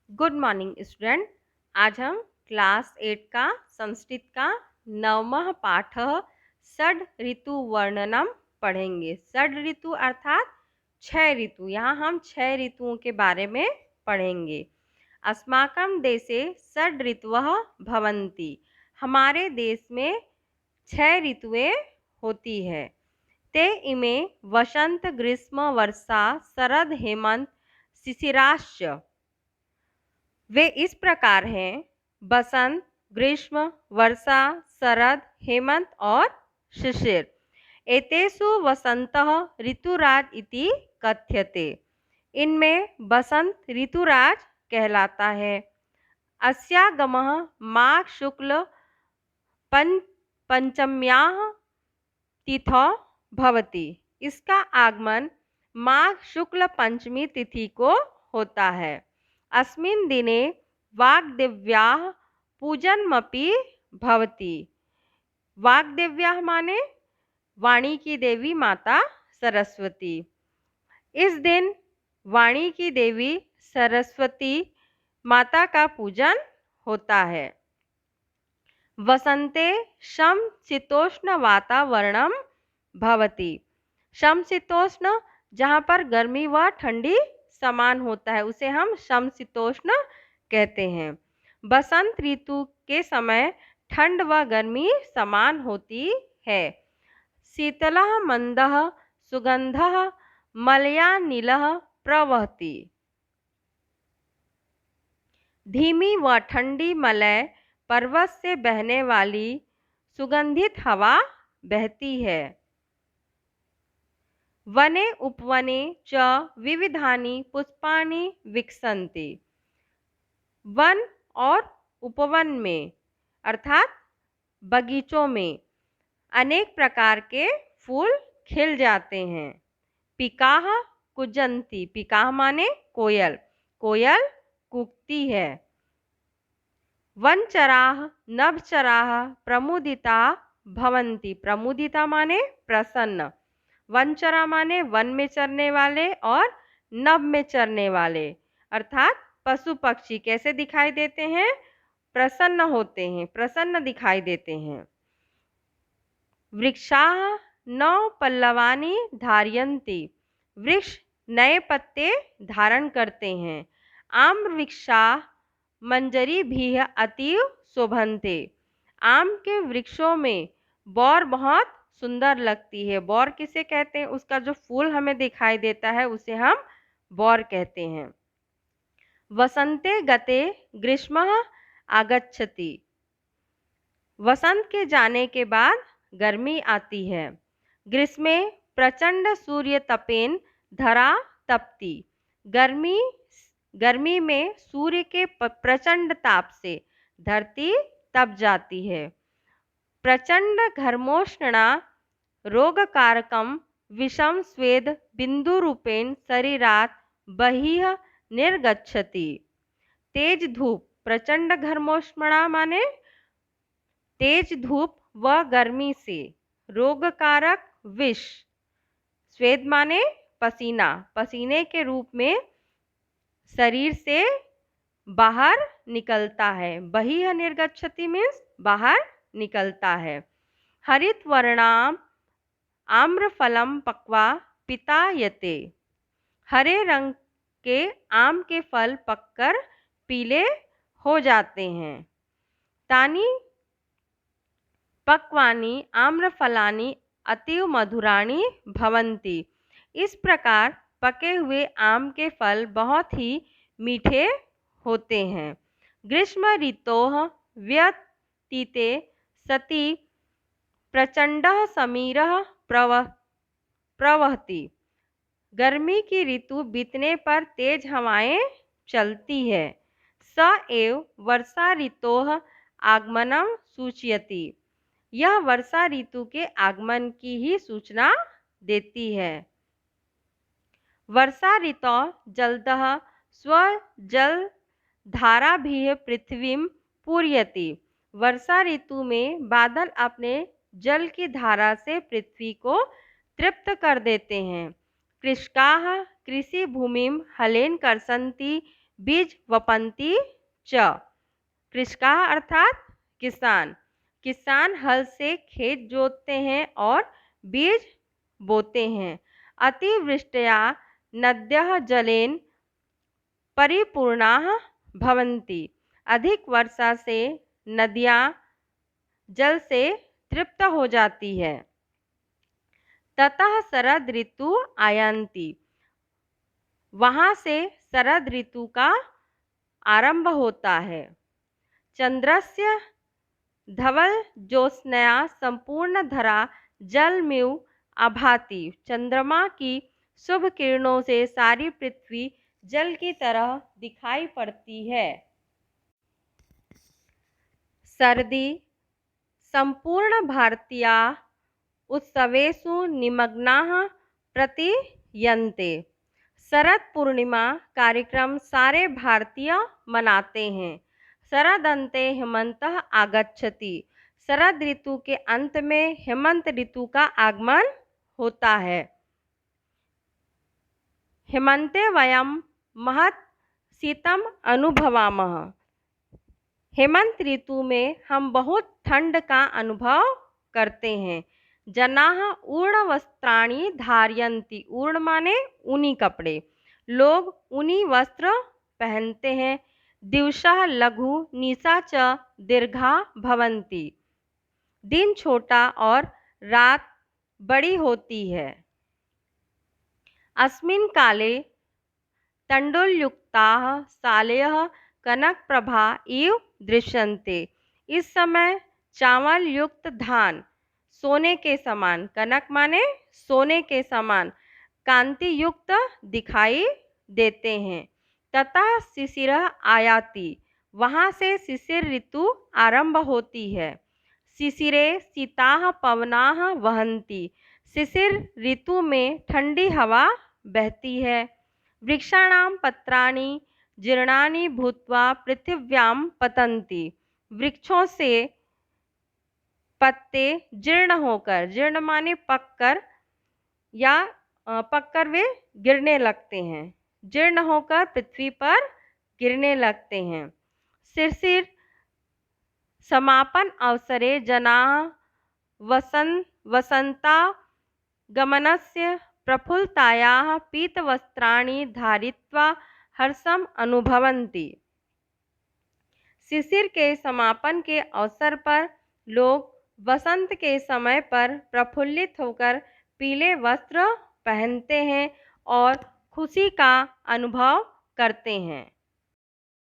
Good morning student. आज हम class 8 का संस्कृत का 9वां पाठ षड ऋतु वर्णनम पढ़ेंगे। षड ऋतु अर्थात 6 ऋतु। यहाँ हम 6 ऋतुओं के बारे में पढ़ेंगे। अस्माकं देशे षड ऋतवः भवन्ति। हमारे देश में 6 ऋतुएं होती है। ते इमे वसंत ग्रीष्म वर्षा शरद हेमंत शिशिराश्च। वे इस प्रकार हैं: बसंत, ग्रीष्म, वर्षा, शरद, हेमंत और शिशिर। एतेषु वसंतः ऋतुराज इति कथ्यते। इनमें बसंत ऋतुराज कहलाता है। अस्यागमः माघ शुक्ल पंचम्याः तिथौ भवति। इसका आगमन माघ शुक्ल पंचमी तिथि को होता है। अस्मिन् दिने वाग्देव्याः पूजनमपि भवति। वाग्देव्याः माने वाणी की देवी माता सरस्वती। इस दिन वाणी की देवी सरस्वती माता का पूजन होता है। वसंते समशीतोष्ण वातावरणम भवति। समशीतोष्ण जहाँ पर गर्मी व ठंडी समान होता है उसे हम समशीतोष्ण कहते हैं। बसंत ऋतु के समय ठंड व गर्मी समान होती है। शीतलः मंदः सुगंधः मलयानिलः प्रवहति। धीमी व ठंडी मलय पर्वत से बहने वाली सुगंधित हवा बहती है। वने उपवने च विविधानि पुष्पाणि विकसन्ति। वन और उपवन में अर्थात बगीचों में अनेक प्रकार के फूल खिल जाते हैं। पिकाः कुजन्ति। पिकाः माने कोयल। कोयल कूकती है। वनचराः नभचराः प्रमुदिता भवन्ति। प्रमुदिता माने प्रसन्न। वनचरा माने वन में चरने वाले और नभ में चरने वाले अर्थात पशु पक्षी कैसे दिखाई देते हैं? प्रसन्न होते हैं, प्रसन्न दिखाई देते हैं। वृक्षाः नव पल्लवानि धारयन्ति। वृक्ष नए पत्ते धारण करते हैं। आम्रवृक्षाः मंजरीभिः अतीव शोभन्ते। आम के वृक्षों में बौर बहुत सुंदर लगती है। बौर किसे कहते हैं? उसका जो फूल हमें दिखाई देता है उसे हम बौर कहते हैं। वसंते गते ग्रीष्मः आगच्छति। वसंत के जाने के बाद गर्मी आती है। ग्रीष्मे प्रचंड सूर्य तपेन धरा तपती। गर्मी में सूर्य के प्रचंड ताप से धरती तप जाती है। प्रचंड घर्मोष्णा रोगकारकम विषम स्वेद बिंदुरूपेण शरीरात् बहिः निर्गच्छति। तेज धूप। प्रचंड घर्मोष्णा माने तेज धूप व गर्मी से रोगकारक विष। स्वेद माने पसीना। पसीने के रूप में शरीर से बाहर निकलता है। बहिः निर्गच्छति मीन्स बाहर निकलता है। हरित वर्णाम आम्रफलम पक्वा पितायते। हरे रंग के आम के फल पककर पीले हो जाते हैं। तानी पक्वानि आम्रफलानि अतीव मधुराणि भवन्ति। इस प्रकार पके हुए आम के फल बहुत ही मीठे होते हैं। ग्रीष्म ऋतोः व्यतीते सति प्रचंडः समीरः प्रवहति। गर्मी की ऋतु बीतने पर तेज हवाएं चलती है। स एव वर्षा ऋतोः आगमनम सूचयति। यह वर्षा ऋतु के आगमन की ही सूचना देती है। वर्षा ऋतौ जलतः स्वजल धाराभिः पृथ्वीं पूरयति। वर्षा ऋतु में बादल अपने जल की धारा से पृथ्वी को तृप्त कर देते हैं। कृषकाः कृषि भूमिं हलेन कर्षन्ति बीज वपन्ति च। कृषकाः अर्थात किसान। किसान हल से खेत जोतते हैं और बीज बोते हैं। अतिवृष्ट्या नद्यः जलेन परिपूर्णाः भवन्ति। अधिक वर्षा से नदियाँ जल से तृप्त हो जाती है। ततः शरद ऋतु आयान्ति। वहाँ से शरद ऋतु का आरंभ होता है। चंद्रस्य धवल ज्योत्स्नया संपूर्ण धरा जलमिव आभाति। चंद्रमा की शुभ किरणों से सारी पृथ्वी जल की तरह दिखाई पड़ती है। सर्दी संपूर्ण भारतीयाः उत्सवेषु निमग्नाः प्रतीयन्ते। शरद पूर्णिमा कार्यक्रम सारे भारतीय मनाते हैं। शरदन्ते हेमन्तः आगच्छति। शरद ऋतु के अंत में हेमंत ऋतु का आगमन होता है। हेमन्ते वयं महत् शीतम् अनुभवामः। हेमंत ऋतु में हम बहुत ठंड का अनुभव करते हैं। जनाः ऊर्णवस्त्राणि धारयन्ति। ऊर्ण माने ऊनी कपड़े। लोग ऊनी वस्त्र पहनते हैं। दिवसः लघु निशा च दीर्घा भवन्ति। दिन छोटा और रात बड़ी होती है। अस्मिन् काले तण्डुलयुक्ताः शालयः कनकप्रभा इव दृश्यन्ते। इस समय चावल युक्त धान सोने के समान, कनक माने सोने के समान, कांति युक्त दिखाई देते हैं। ततः शिशिरः आयाति। वहाँ से शिशिर ऋतु आरंभ होती है। शिशिरे शीताः पवनाः वहन्ति। शिशिर ऋतु में ठंडी हवा बहती है। वृक्षाणां पत्राणि जीर्णानि भूत्वा पृथिव्यां पतन्ति। वृक्षों से पत्ते जीर्ण होकर, जीर्ण माने पककर या पककर वे गिरने लगते हैं। जीर्ण होकर पृथ्वी पर गिरने लगते हैं। शिशिर समापन अवसरे जनाः वसन्तागमनस्य प्रफुल्लतायाः पीतवस्त्राणि धारित्वा हर्षम् अनुभवन्ति। शिशिर के समापन के अवसर पर लोग वसंत के समय पर प्रफुल्लित होकर पीले वस्त्र पहनते हैं और खुशी का अनुभव करते हैं।